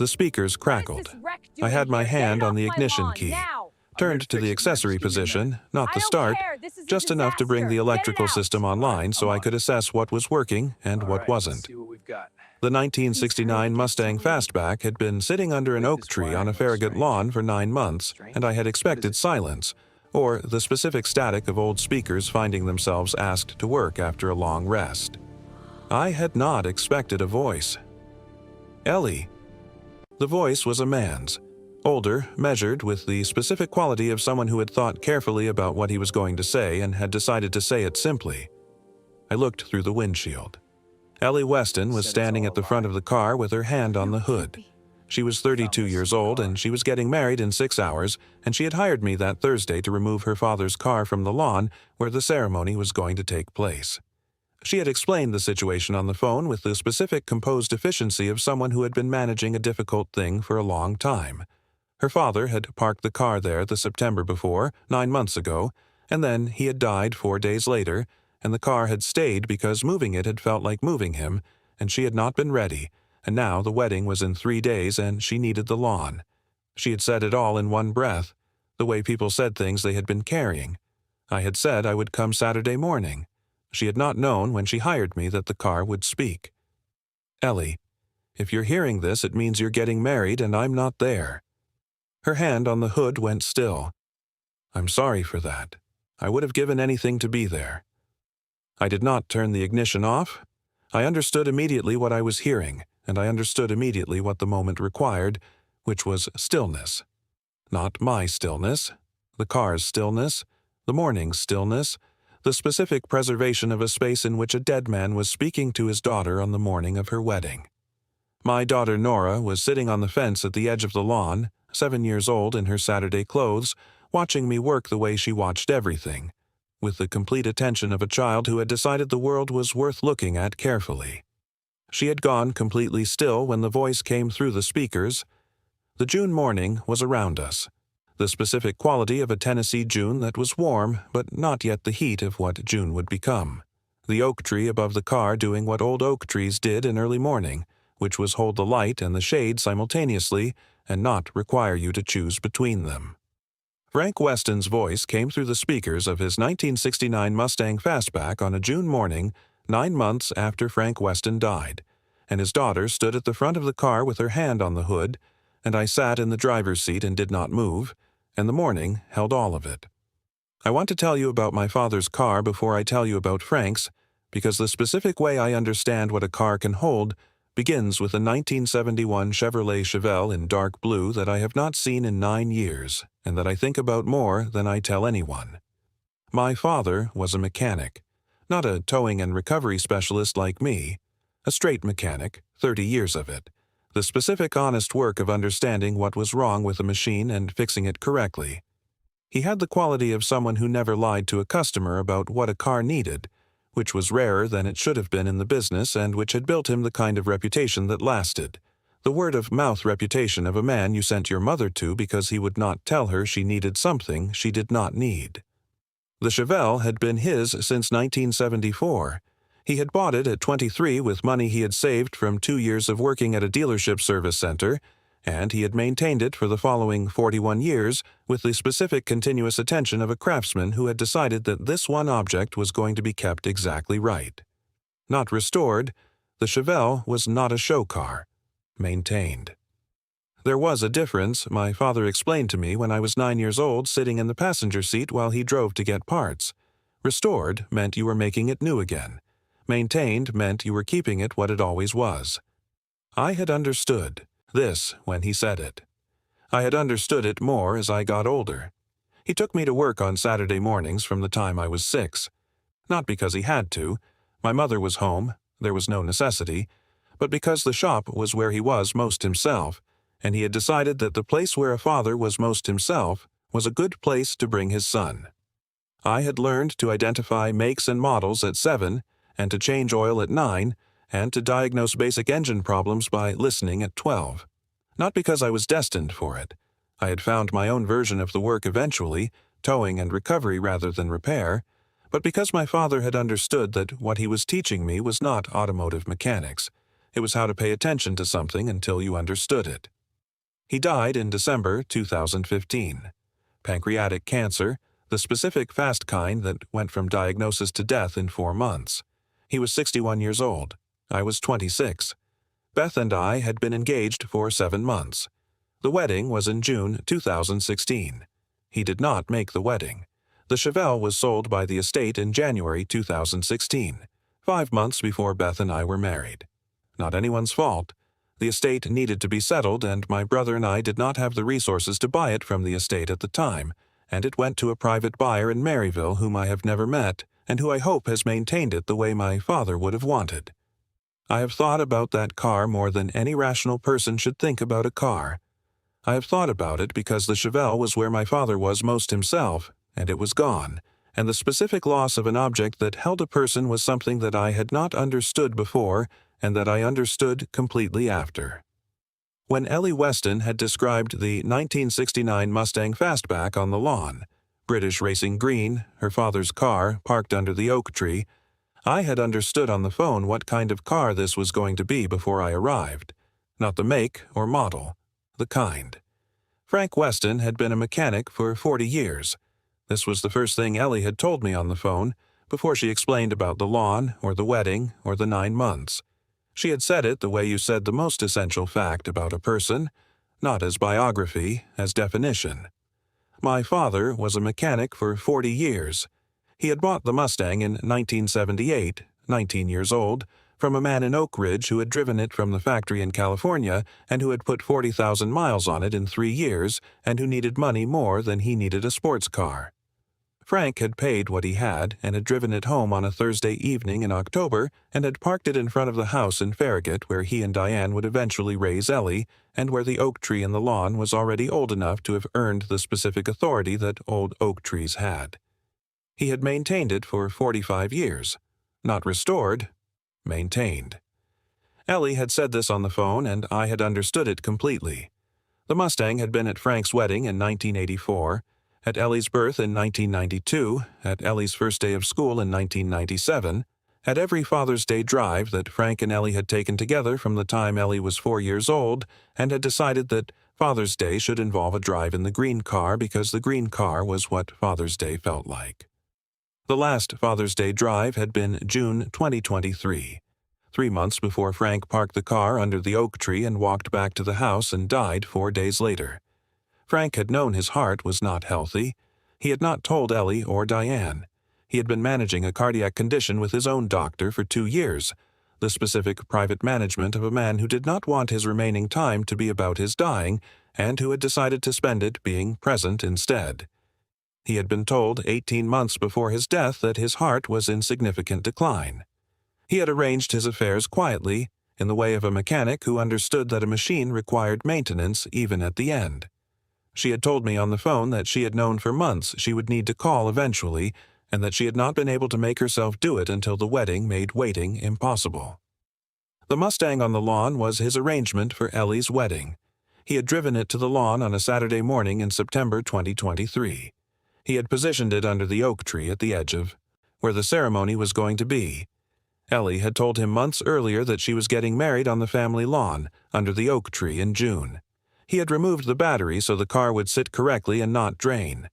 The speakers crackled. I had my hand on the ignition key, turned to the accessory position, not the start, just enough to bring the electrical system online so I could assess what was working and what wasn't. The 1969 Mustang Fastback had been sitting under an oak tree on a Farragut lawn for 9 months, and I had expected silence, or the specific static of old speakers finding themselves asked to work after a long rest. I had not expected a voice. Ellie. The voice was a man's. Older, measured, with the specific quality of someone who had thought carefully about what he was going to say and had decided to say it simply. I looked through the windshield. Ellie Weston was standing at the front of the car with her hand on the hood. She was 32 years old, and she was getting married in 6 hours, and she had hired me that Thursday to remove her father's car from the lawn where the ceremony was going to take place. She had explained the situation on the phone with the specific composed efficiency of someone who had been managing a difficult thing for a long time. Her father had parked the car there the September before, 9 months ago, and then he had died 4 days later, and the car had stayed because moving it had felt like moving him, and she had not been ready, and now the wedding was in 3 days and she needed the lawn. She had said it all in one breath, the way people said things they had been carrying. I had said I would come Saturday morning. She had not known when she hired me that the car would speak. Ellie, if you're hearing this, it means you're getting married and I'm not there. Her hand on the hood went still. I'm sorry for that. I would have given anything to be there. I did not turn the ignition off. I understood immediately what I was hearing, and I understood immediately what the moment required, which was stillness. Not my stillness, the car's stillness, the morning's stillness, the specific preservation of a space in which a dead man was speaking to his daughter on the morning of her wedding. My daughter Nora was sitting on the fence at the edge of the lawn, 7 years old in her Saturday clothes, watching me work the way she watched everything, with the complete attention of a child who had decided the world was worth looking at carefully. She had gone completely still when the voice came through the speakers. The June morning was around us, the specific quality of a Tennessee June that was warm, but not yet the heat of what June would become. The oak tree above the car doing what old oak trees did in early morning, which was hold the light and the shade simultaneously and not require you to choose between them. Frank Weston's voice came through the speakers of his 1969 Mustang Fastback on a June morning, 9 months after Frank Weston died, and his daughter stood at the front of the car with her hand on the hood, and I sat in the driver's seat and did not move, and the morning held all of it. I want to tell you about my father's car before I tell you about Frank's, because the specific way I understand what a car can hold begins with a 1971 Chevrolet Chevelle in dark blue that I have not seen in 9 years, and that I think about more than I tell anyone. My father was a mechanic, not a towing and recovery specialist like me, a straight mechanic, 30 years of it, the specific honest work of understanding what was wrong with a machine and fixing it correctly. He had the quality of someone who never lied to a customer about what a car needed, which was rarer than it should have been in the business and which had built him the kind of reputation that lasted, the word-of-mouth reputation of a man you sent your mother to because he would not tell her she needed something she did not need. The Chevelle had been his since 1974. He had bought it at 23 with money he had saved from 2 years of working at a dealership service center, and he had maintained it for the following 41 years with the specific continuous attention of a craftsman who had decided that this one object was going to be kept exactly right. Not restored, the Chevelle was not a show car. Maintained. There was a difference, my father explained to me when I was 9 years old sitting in the passenger seat while he drove to get parts. Restored meant you were making it new again. Maintained meant you were keeping it what it always was. I had understood this when he said it. I had understood it more as I got older. He took me to work on Saturday mornings from the time I was 6. Not because he had to. My mother was home, there was no necessity, but because the shop was where he was most himself, and he had decided that the place where a father was most himself was a good place to bring his son. I had learned to identify makes and models at 7, and to change oil at 9, and to diagnose basic engine problems by listening at 12. Not because I was destined for it. I had found my own version of the work eventually, towing and recovery rather than repair, but because my father had understood that what he was teaching me was not automotive mechanics, It was how to pay attention to something until you understood it. He died in December 2015. Pancreatic cancer, the specific fast kind that went from diagnosis to death in 4 months. He was 61 years old. I was 26. Beth and I had been engaged for 7 months. The wedding was in June 2016. He did not make the wedding. The Chevelle was sold by the estate in January 2016, 5 months before Beth and I were married. Not anyone's fault. The estate needed to be settled, and my brother and I did not have the resources to buy it from the estate at the time, and it went to a private buyer in Maryville whom I have never met, and who I hope has maintained it the way my father would have wanted. I have thought about that car more than any rational person should think about a car. I have thought about it because the Chevelle was where my father was most himself, and it was gone, and the specific loss of an object that held a person was something that I had not understood before and that I understood completely after. When Ellie Weston had described the 1969 Mustang fastback on the lawn, British racing green, her father's car parked under the oak tree, I had understood on the phone what kind of car this was going to be before I arrived. Not the make or model, the kind. Frank Weston had been a mechanic for 40 years. This was the first thing Ellie had told me on the phone, before she explained about the lawn, or the wedding, or the 9 months. She had said it the way you said the most essential fact about a person, not as biography, as definition. My father was a mechanic for 40 years. He had bought the Mustang in 1978, 19 years old, from a man in Oak Ridge who had driven it from the factory in California and who had put 40,000 miles on it in 3 years and who needed money more than he needed a sports car. Frank had paid what he had and had driven it home on a Thursday evening in October and had parked it in front of the house in Farragut where he and Diane would eventually raise Ellie and where the oak tree in the lawn was already old enough to have earned the specific authority that old oak trees had. He had maintained it for 45 years. Not restored, maintained. Ellie had said this on the phone and I had understood it completely. The Mustang had been at Frank's wedding in 1984, at Ellie's birth in 1992, at Ellie's first day of school in 1997, at every Father's Day drive that Frank and Ellie had taken together from the time Ellie was 4 years old, and had decided that Father's Day should involve a drive in the green car because the green car was what Father's Day felt like. The last Father's Day drive had been June 2023, 3 months before Frank parked the car under the oak tree and walked back to the house and died 4 days later. Frank had known his heart was not healthy. He had not told Ellie or Diane. He had been managing a cardiac condition with his own doctor for 2 years, the specific private management of a man who did not want his remaining time to be about his dying and who had decided to spend it being present instead. He had been told 18 months before his death that his heart was in significant decline. He had arranged his affairs quietly, in the way of a mechanic who understood that a machine required maintenance even at the end. She had told me on the phone that she had known for months she would need to call eventually, and that she had not been able to make herself do it until the wedding made waiting impossible. The Mustang on the lawn was his arrangement for Ellie's wedding. He had driven it to the lawn on a Saturday morning in September 2023. He had positioned it under the oak tree at the edge of where the ceremony was going to be. Ellie had told him months earlier that she was getting married on the family lawn, under the oak tree in June. He had removed the battery so the car would sit correctly and not drain.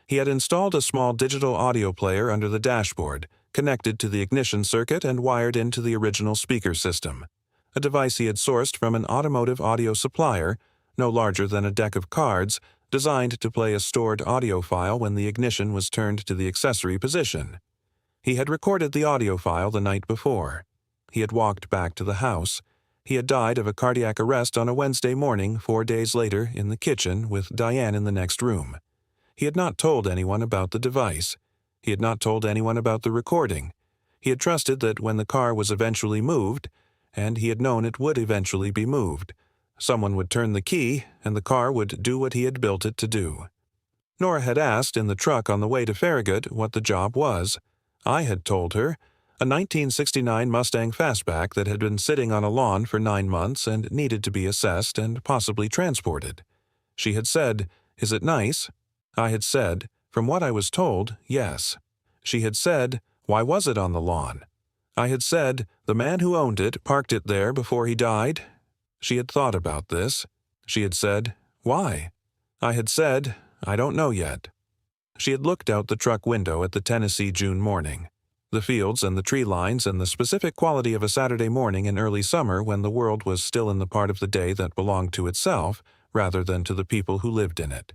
He had installed a small digital audio player under the dashboard, connected to the ignition circuit and wired into the original speaker system, a device he had sourced from an automotive audio supplier, no larger than a deck of cards, designed to play a stored audio file when the ignition was turned to the accessory position. He had recorded the audio file the night before. He had walked back to the house. He had died of a cardiac arrest on a Wednesday morning 4 days later in the kitchen with Diane in the next room. He had not told anyone about the device. He had not told anyone about the recording. He had trusted that when the car was eventually moved, and he had known it would eventually be moved, someone would turn the key and the car would do what he had built it to do. Nora had asked in the truck on the way to Farragut what the job was. I had told her, a 1969 Mustang fastback that had been sitting on a lawn for 9 months and needed to be assessed and possibly transported. She had said, "Is it nice?" I had said, "From what I was told, yes." She had said, "Why was it on the lawn?" I had said, the man who owned it parked it there before he died. She had thought about this. She had said, why? I had said, I don't know yet. She had looked out the truck window at the Tennessee June morning. The fields and the tree lines and the specific quality of a Saturday morning in early summer when the world was still in the part of the day that belonged to itself rather than to the people who lived in it.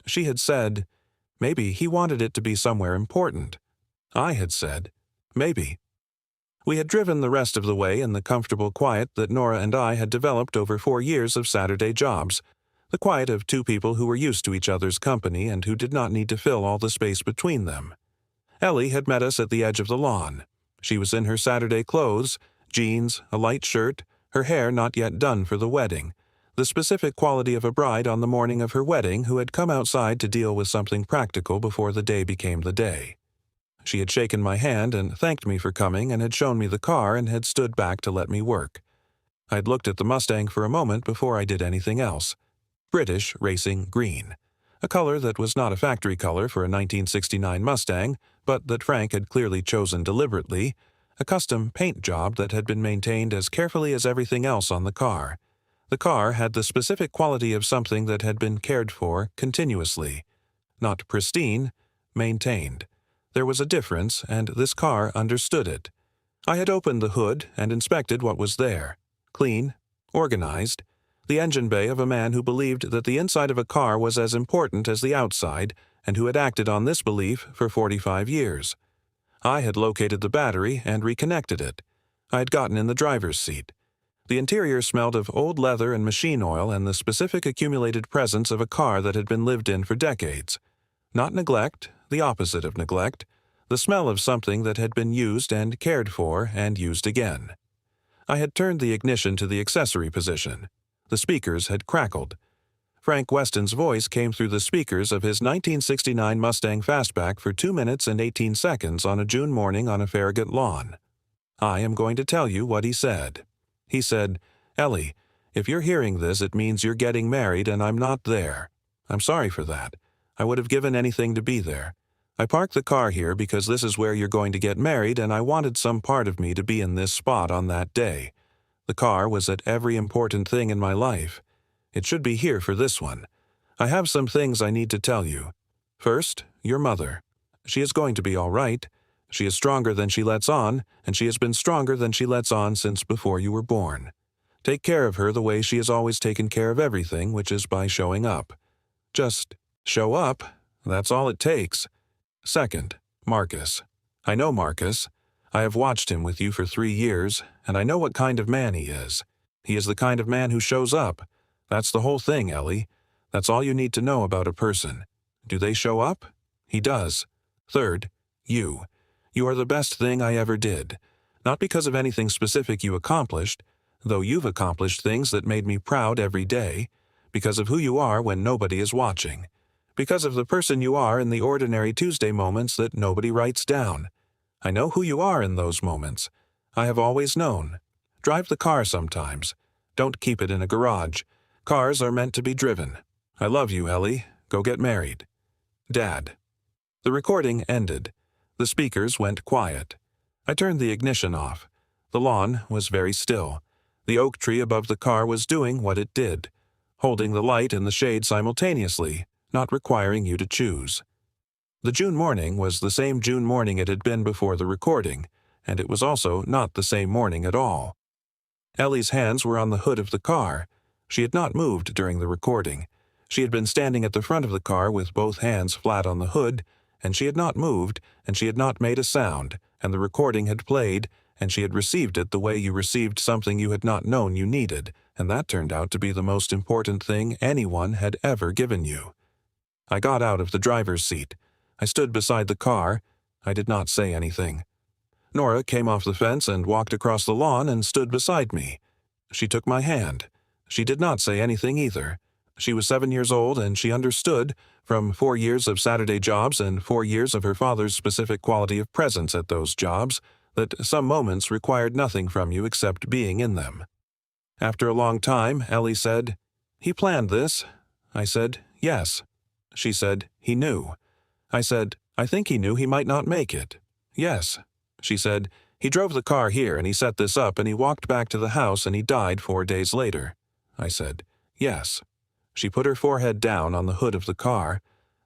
She had said, maybe he wanted it to be somewhere important. I had said, maybe. We had driven the rest of the way in the comfortable quiet that Nora and I had developed over 4 years of Saturday jobs, the quiet of two people who were used to each other's company and who did not need to fill all the space between them. Ellie had met us at the edge of the lawn. She was in her Saturday clothes, jeans, a light shirt, her hair not yet done for the wedding, the specific quality of a bride on the morning of her wedding who had come outside to deal with something practical before the day became the day. She had shaken my hand and thanked me for coming and had shown me the car and had stood back to let me work. I had looked at the Mustang for a moment before I did anything else. British Racing Green, a color that was not a factory color for a 1969 Mustang, but that Frank had clearly chosen deliberately, a custom paint job that had been maintained as carefully as everything else on the car. The car had the specific quality of something that had been cared for continuously. Not pristine, maintained. There was a difference, and this car understood it. I had opened the hood and inspected what was there. Clean, organized, the engine bay of a man who believed that the inside of a car was as important as the outside and who had acted on this belief for 45 years. I had located the battery and reconnected it. I had gotten in the driver's seat. The interior smelled of old leather and machine oil and the specific accumulated presence of a car that had been lived in for decades. Not neglect, the opposite of neglect, the smell of something that had been used and cared for and used again. I had turned the ignition to the accessory position. The speakers had crackled. Frank Weston's voice came through the speakers of his 1969 Mustang fastback for 2 minutes and 18 seconds on a June morning on a Farragut lawn. I am going to tell you what he said. He said, Ellie, if you're hearing this, it means you're getting married and I'm not there. I'm sorry for that. I would have given anything to be there. I parked the car here because this is where you're going to get married and I wanted some part of me to be in this spot on that day. The car was at every important thing in my life. It should be here for this one. I have some things I need to tell you. First, your mother. She is going to be all right. She is stronger than she lets on, and she has been stronger than she lets on since before you were born. Take care of her the way she has always taken care of everything, which is by showing up. Just show up. That's all it takes. Second, Marcus. I know Marcus. I have watched him with you for 3 years, and I know what kind of man he is. He is the kind of man who shows up. That's the whole thing, Ellie. That's all you need to know about a person. Do they show up? He does. Third, you. You are the best thing I ever did. Not because of anything specific you accomplished, though you've accomplished things that made me proud every day, because of who you are when nobody is watching, because of the person you are in the ordinary Tuesday moments that nobody writes down. I know who you are in those moments. I have always known. Drive the car sometimes. Don't keep it in a garage. Cars are meant to be driven. I love you, Ellie. Go get married. Dad. The recording ended. The speakers went quiet. I turned the ignition off. The lawn was very still. The oak tree above the car was doing what it did, holding the light and the shade simultaneously, not requiring you to choose. The June morning was the same June morning it had been before the recording, and it was also not the same morning at all. Ellie's hands were on the hood of the car. She had not moved during the recording. She had been standing at the front of the car with both hands flat on the hood, and she had not moved, and she had not made a sound, and the recording had played, and she had received it the way you received something you had not known you needed, and that turned out to be the most important thing anyone had ever given you. I got out of the driver's seat. I stood beside the car. I did not say anything. Nora came off the fence and walked across the lawn and stood beside me. She took my hand. She did not say anything either. She was 7 years old and she understood, from 4 years of Saturday jobs and 4 years of her father's specific quality of presence at those jobs, that some moments required nothing from you except being in them. After a long time, Ellie said, "He planned this." I said, "Yes." She said, "He knew." I said, "I think he knew he might not make it." "Yes." She said, He drove the car here and he set this up and he walked back to the house and he died 4 days later. I said, yes. She put her forehead down on the hood of the car,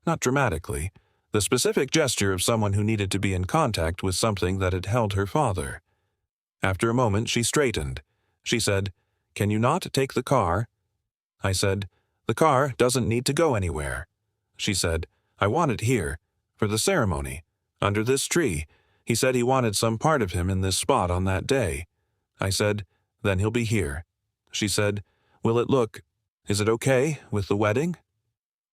not dramatically, the specific gesture of someone who needed to be in contact with something that had held her father. After a moment, she straightened. She said, can you not take the car? I said, the car doesn't need to go anywhere. She said, I want it here, for the ceremony, under this tree. He said he wanted some part of him in this spot on that day. I said, then he'll be here. She said, is it okay with the wedding?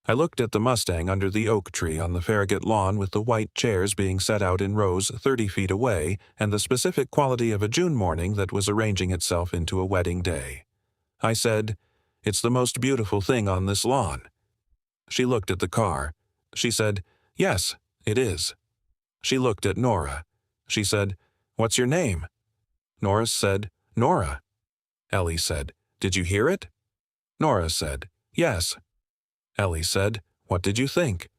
I looked at the Mustang under the oak tree on the Farragut lawn with the white chairs being set out in rows 30 feet away and the specific quality of a June morning that was arranging itself into a wedding day. I said, it's the most beautiful thing on this lawn. She looked at the car. She said, yes, it is. She looked at Nora. She said, what's your name? Nora said, Nora. Ellie said, did you hear it? Nora said, yes. Ellie said, what did you think?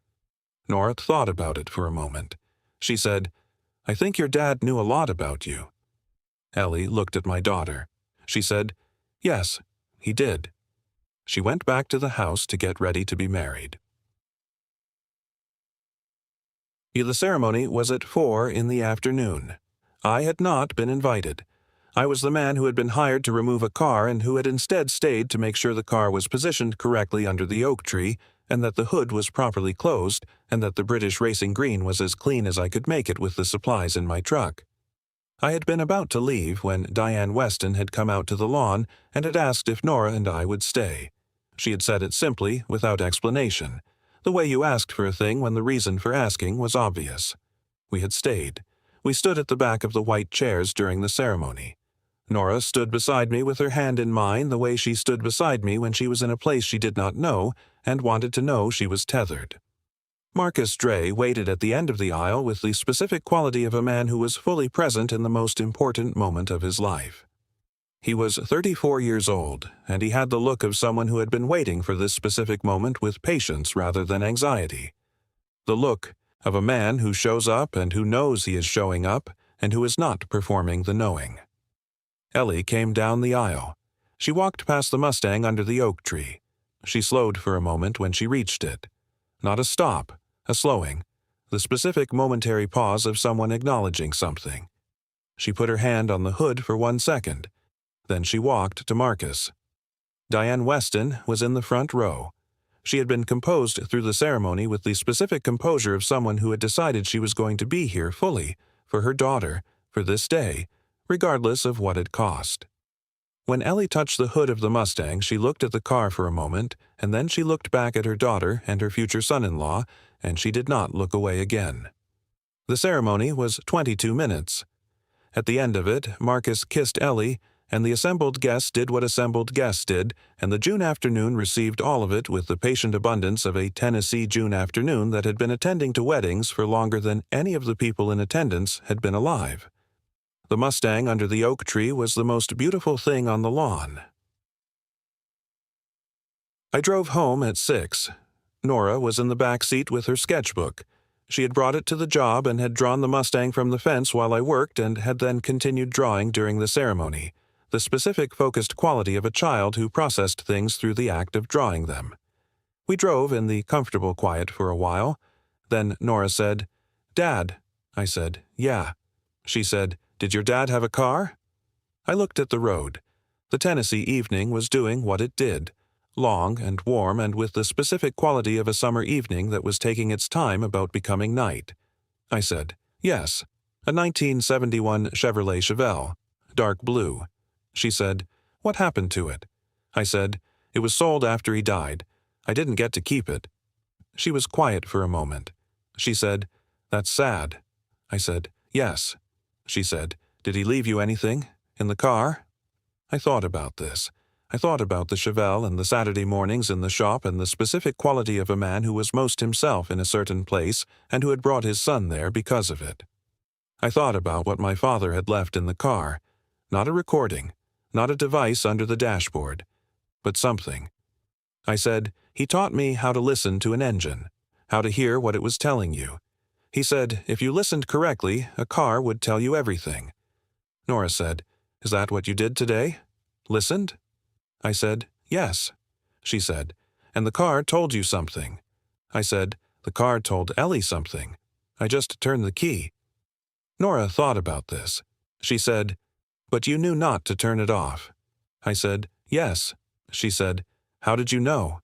Nora thought about it for a moment. She said, I think your dad knew a lot about you. Ellie looked at my daughter. She said, yes, he did. She went back to the house to get ready to be married. The ceremony was at 4 in the afternoon. I had not been invited. I was the man who had been hired to remove a car and who had instead stayed to make sure the car was positioned correctly under the oak tree and that the hood was properly closed and that the British racing green was as clean as I could make it with the supplies in my truck. I had been about to leave when Ellie Weston had come out to the lawn and had asked if Nora and I would stay. She had said it simply, without explanation, the way you asked for a thing when the reason for asking was obvious. We had stayed. We stood at the back of the white chairs during the ceremony. Nora stood beside me with her hand in mine the way she stood beside me when she was in a place she did not know and wanted to know she was tethered. Marcus Dre waited at the end of the aisle with the specific quality of a man who was fully present in the most important moment of his life. He was 34 years old, and he had the look of someone who had been waiting for this specific moment with patience rather than anxiety. The look of a man who shows up and who knows he is showing up and who is not performing the knowing. Ellie came down the aisle. She walked past the Mustang under the oak tree. She slowed for a moment when she reached it. Not a stop, a slowing, the specific momentary pause of someone acknowledging something. She put her hand on the hood for 1 second. Then she walked to Marcus. Ellie Weston was in the front row. She had been composed through the ceremony with the specific composure of someone who had decided she was going to be here fully, for her daughter, for this day, regardless of what it cost. When Ellie touched the hood of the Mustang, she looked at the car for a moment, and then she looked back at her daughter and her future son-in-law, and she did not look away again. The ceremony was 22 minutes. At the end of it, Marcus kissed Ellie, and the assembled guests did what assembled guests did, and the June afternoon received all of it with the patient abundance of a Tennessee June afternoon that had been attending to weddings for longer than any of the people in attendance had been alive. The Mustang under the oak tree was the most beautiful thing on the lawn. I drove home at 6. Nora was in the back seat with her sketchbook. She had brought it to the job and had drawn the Mustang from the fence while I worked and had then continued drawing during the ceremony, the specific focused quality of a child who processed things through the act of drawing them. We drove in the comfortable quiet for a while. Then Nora said, "Dad." I said, "Yeah." She said, "Did your dad have a car?" I looked at the road. The Tennessee evening was doing what it did, long and warm and with the specific quality of a summer evening that was taking its time about becoming night. I said, "Yes, a 1971 Chevrolet Chevelle, dark blue." She said, "What happened to it?" I said, "It was sold after he died. I didn't get to keep it." She was quiet for a moment. She said, "That's sad." I said, "Yes." She said, "Did he leave you anything? In the car?" I thought about this. I thought about the Chevelle and the Saturday mornings in the shop and the specific quality of a man who was most himself in a certain place and who had brought his son there because of it. I thought about what my father had left in the car. Not a recording, not a device under the dashboard, but something. I said, "He taught me how to listen to an engine, how to hear what it was telling you. He said, if you listened correctly, a car would tell you everything. Nora said, "Is that what you did today? Listened?" I said, "Yes." She said, "And the car told you something." I said, "The car told Ellie something. I just turned the key." Nora thought about this. She said, "But you knew not to turn it off." I said, "Yes." She said, "How did you know?"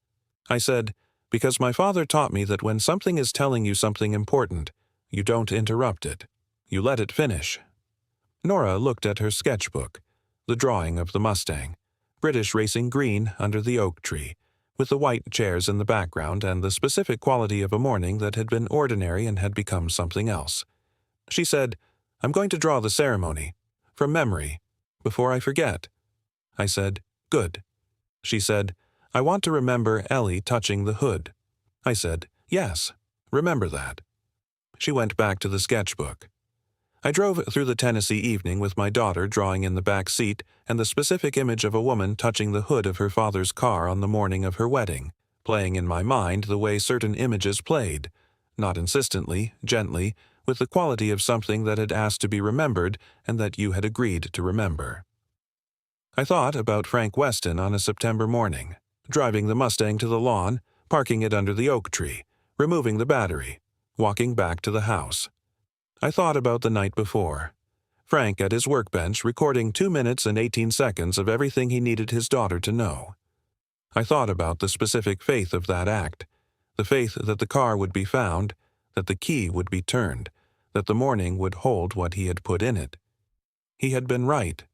I said, "Because my father taught me that when something is telling you something important, you don't interrupt it. You let it finish." Nora looked at her sketchbook, the drawing of the Mustang, British racing green under the oak tree, with the white chairs in the background and the specific quality of a morning that had been ordinary and had become something else. She said, "I'm going to draw the ceremony, from memory, before I forget." I said, "Good." She said, "I want to remember Ellie touching the hood." I said, "Yes, remember that." She went back to the sketchbook. I drove through the Tennessee evening with my daughter drawing in the back seat and the specific image of a woman touching the hood of her father's car on the morning of her wedding, playing in my mind the way certain images played, not insistently, gently, with the quality of something that had asked to be remembered and that you had agreed to remember. I thought about Frank Weston on a September morning, driving the Mustang to the lawn, parking it under the oak tree, removing the battery, walking back to the house. I thought about the night before. Frank at his workbench recording 2 minutes and 18 seconds of everything he needed his daughter to know. I thought about the specific faith of that act, the faith that the car would be found, that the key would be turned, that the morning would hold what he had put in it. He had been right.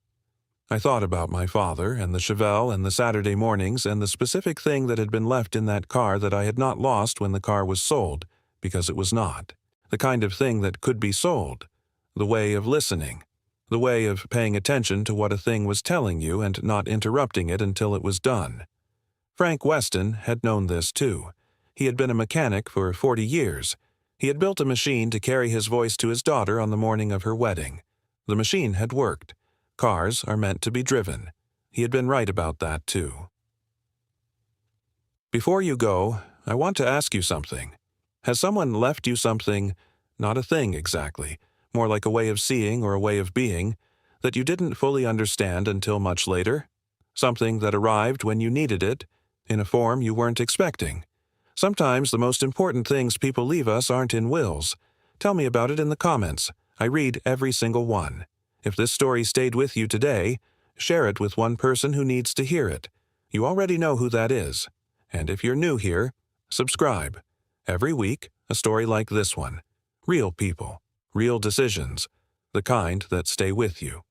I thought about my father and the Chevelle and the Saturday mornings and the specific thing that had been left in that car that I had not lost when the car was sold, because it was not. The kind of thing that could be sold, the way of listening, the way of paying attention to what a thing was telling you and not interrupting it until it was done. Frank Weston had known this too. He had been a mechanic for 40 years. He had built a machine to carry his voice to his daughter on the morning of her wedding. The machine had worked. Cars are meant to be driven. He had been right about that too. Before you go, I want to ask you something. Has someone left you something, not a thing exactly, more like a way of seeing or a way of being, that you didn't fully understand until much later? Something that arrived when you needed it, in a form you weren't expecting. Sometimes the most important things people leave us aren't in wills. Tell me about it in the comments. I read every single one. If this story stayed with you today, share it with one person who needs to hear it. You already know who that is. And if you're new here, subscribe. Every week, a story like this one. Real people, real decisions, the kind that stay with you.